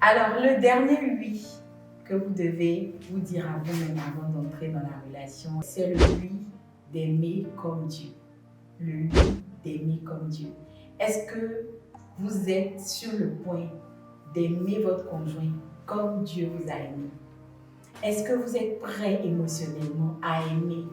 Alors, le dernier oui que vous devez vous dire à vous-même avant d'entrer dans la relation, c'est le oui d'aimer comme Dieu. Le oui d'aimer comme Dieu. Est-ce que vous êtes sur le point d'aimer votre conjoint comme Dieu vous a aimé? Est-ce que vous êtes prêt émotionnellement à aimer?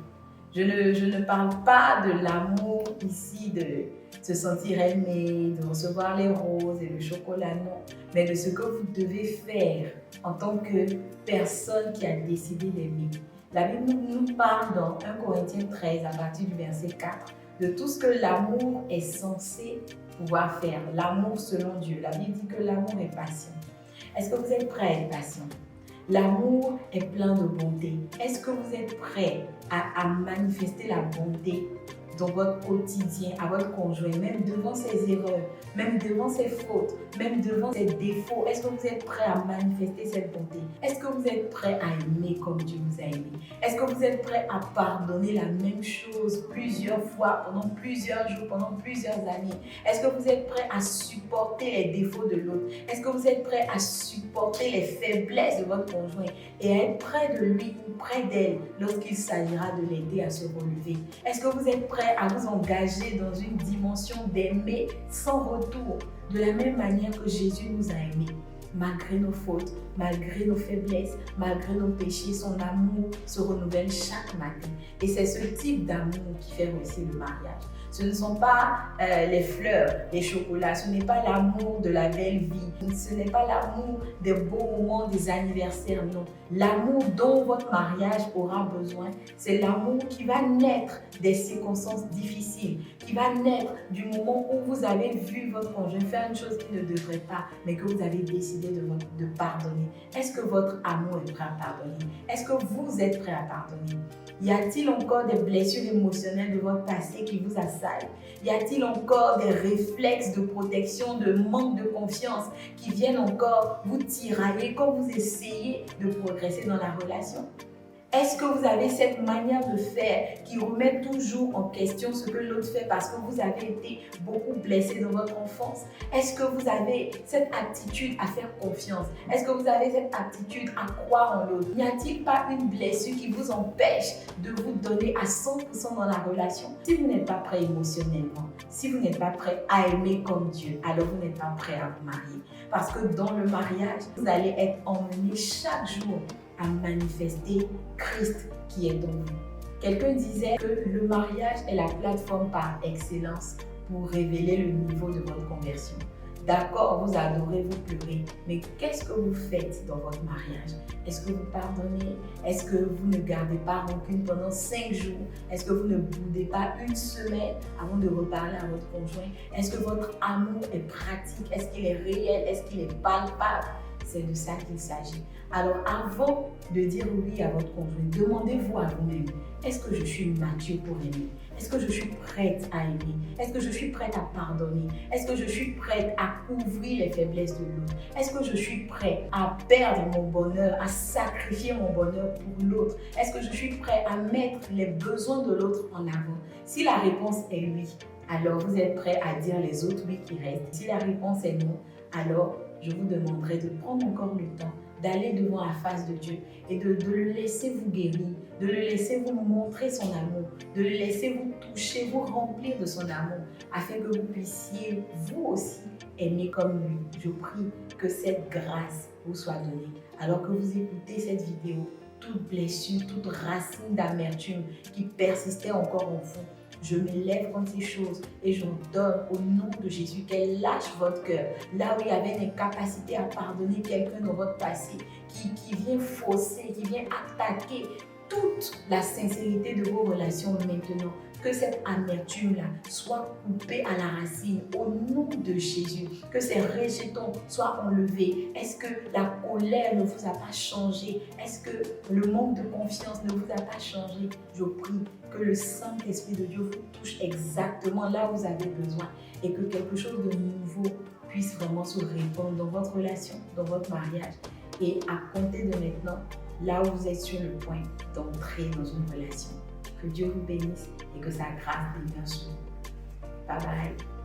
Je ne parle pas de l'amour ici, de se sentir aimé, de recevoir les roses et le chocolat, non. Mais de ce que vous devez faire en tant que personne qui a décidé d'aimer. La Bible nous parle dans 1 Corinthiens 13, à partir du verset 4, de tout ce que l'amour est censé pouvoir faire. L'amour selon Dieu. La Bible dit que l'amour est patient. Est-ce que vous êtes prêt à être patient? L'amour est plein de bonté. Est-ce que vous êtes prêt à manifester la bonté dans votre quotidien, à votre conjoint, même devant ses erreurs, même devant ses fautes, même devant ses défauts? Est-ce que vous êtes prêt à manifester cette bonté? Est-ce que vous êtes prêt à aimer comme Dieu vous a aimé? Est-ce que vous êtes prêt à pardonner la même chose plusieurs fois, pendant plusieurs jours, pendant plusieurs années? Est-ce que vous êtes prêt à supporter les défauts de l'autre? Est-ce que vous êtes prêt à supporter les faiblesses de votre conjoint et à être près de lui ou près d'elle lorsqu'il s'agira de l'aider à se relever? Est-ce que vous êtes prêt à vous engager dans une dimension d'aimer sans retour, de la même manière que Jésus nous a aimés? Malgré nos fautes, malgré nos faiblesses, malgré nos péchés, son amour se renouvelle chaque matin. Et c'est ce type d'amour qui fait réussir le mariage. Ce ne sont pas les fleurs, les chocolats, ce n'est pas l'amour de la belle vie, ce n'est pas l'amour des beaux moments, des anniversaires, non. L'amour dont votre mariage aura besoin, c'est l'amour qui va naître des circonstances difficiles, qui va naître du moment où vous avez vu votre conjoint faire une chose qu'il ne devrait pas, mais que vous avez décidé de pardonner. Est-ce que votre amour est prêt à pardonner? Est-ce que vous êtes prêt à pardonner? Y a-t-il encore des blessures émotionnelles de votre passé qui vous assaillent? Y a-t-il encore des réflexes de protection, de manque de confiance qui viennent encore vous tirailler quand vous essayez de progresser dans la relation? Est-ce que vous avez cette manière de faire qui remet toujours en question ce que l'autre fait parce que vous avez été beaucoup blessé dans votre enfance? Est-ce que vous avez cette aptitude à faire confiance? Est-ce que vous avez cette aptitude à croire en l'autre? N'y a-t-il pas une blessure qui vous empêche de vous donner à 100% dans la relation? Si vous n'êtes pas prêt émotionnellement, si vous n'êtes pas prêt à aimer comme Dieu, alors vous n'êtes pas prêt à vous marier. Parce que dans le mariage, vous allez être emmené chaque jour à manifester Christ qui est en vous. Quelqu'un disait que le mariage est la plateforme par excellence pour révéler le niveau de votre conversion. D'accord, vous adorez, vous pleurez, mais qu'est-ce que vous faites dans votre mariage? Est-ce que vous pardonnez? Est-ce que vous ne gardez pas rancune pendant 5 jours? Est-ce que vous ne boudez pas une semaine avant de reparler à votre conjoint? Est-ce que votre amour est pratique? Est-ce qu'il est réel? Est-ce qu'il est palpable? C'est de ça qu'il s'agit. Alors, avant de dire oui à votre conjoint, demandez-vous à vous-même, est-ce que je suis mature pour aimer? Est-ce que je suis prête à aimer? Est-ce que je suis prête à pardonner? Est-ce que je suis prête à couvrir les faiblesses de l'autre? Est-ce que je suis prête à perdre mon bonheur, à sacrifier mon bonheur pour l'autre? Est-ce que je suis prête à mettre les besoins de l'autre en avant? Si la réponse est oui, alors vous êtes prêt à dire les autres oui qui restent. Si la réponse est non, alors je vous demanderai de prendre encore le temps d'aller devant la face de Dieu et de le laisser vous guérir, de le laisser vous montrer son amour, de le laisser vous toucher, vous remplir de son amour, afin que vous puissiez vous aussi aimer comme lui. Je prie que cette grâce vous soit donnée. Alors que vous écoutez cette vidéo, toute blessure, toute racine d'amertume qui persistait encore en vous, je m'élève contre ces choses et j'ordonne au nom de Jésus qu'elle lâche votre cœur. Là où il y avait une incapacité à pardonner quelqu'un dans votre passé, qui vient fausser, qui vient attaquer toute la sincérité de vos relations maintenant, que cette amertume-là soit coupée à la racine au nom de Jésus. Que ces rejetons soient enlevés. Est-ce que la colère ne vous a pas changé? Est-ce que le manque de confiance ne vous a pas changé? Je prie que le Saint-Esprit de Dieu vous touche exactement là où vous avez besoin et que quelque chose de nouveau puisse vraiment se répandre dans votre relation, dans votre mariage. Et à compter de maintenant, là où vous êtes sur le point d'entrer dans une relation. Que Dieu vous bénisse et que sa grâce demeure sur vous. Bye bye.